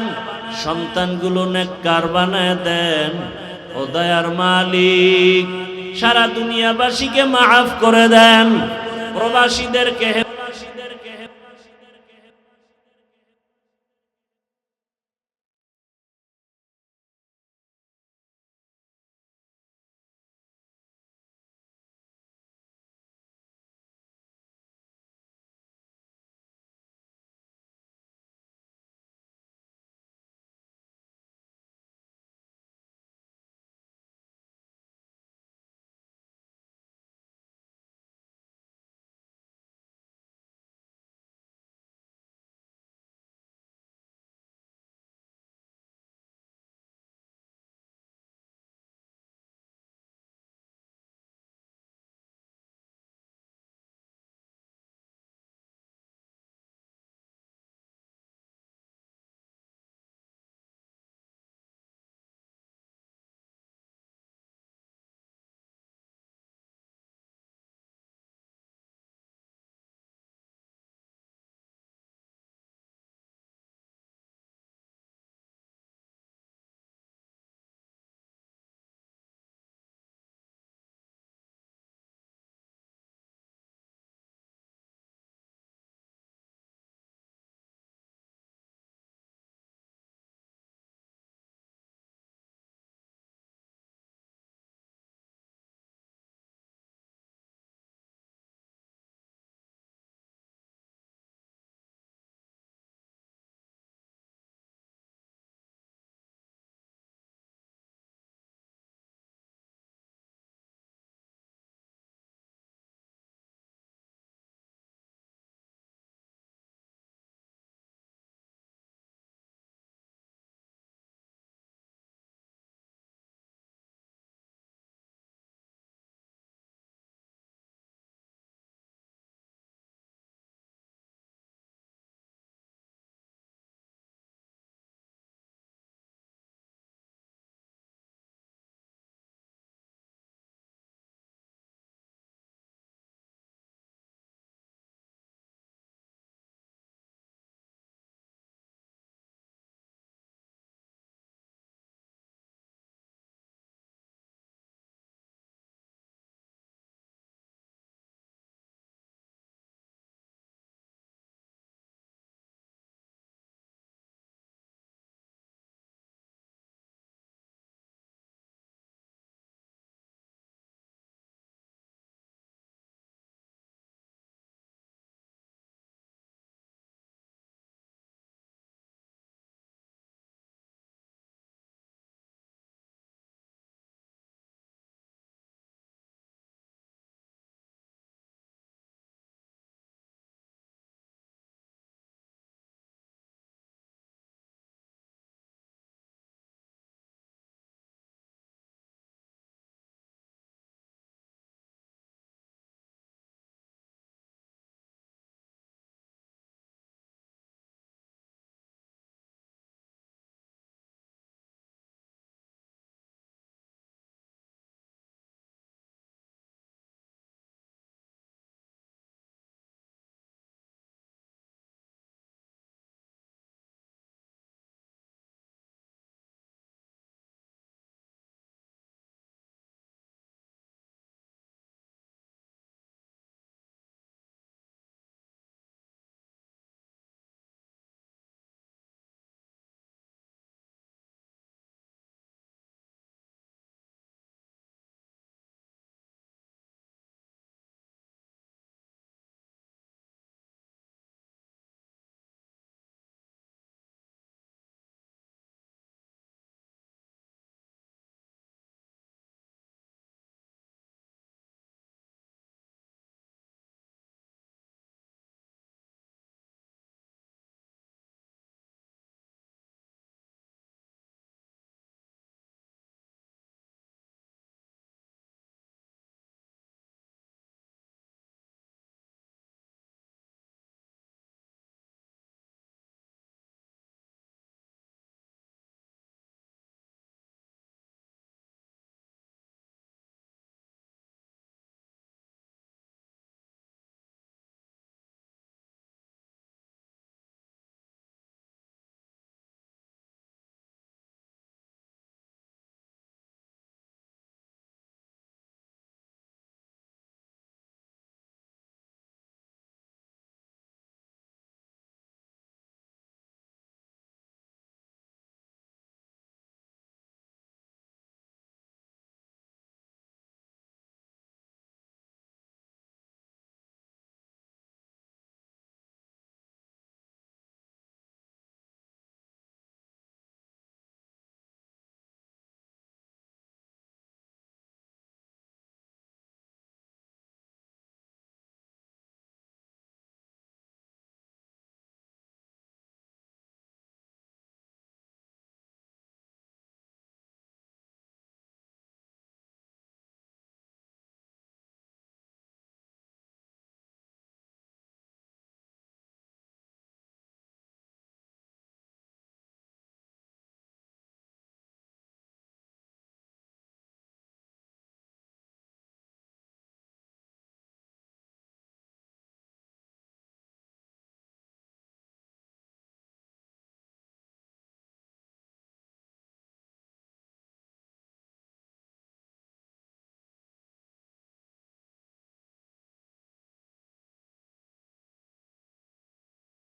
সন্তানগুলো নেককার বানায় দেন। ও দয়ার মালিক, সারা দুনিয়াবাসীকে মাফ করে দেন, প্রবাসীদেরকে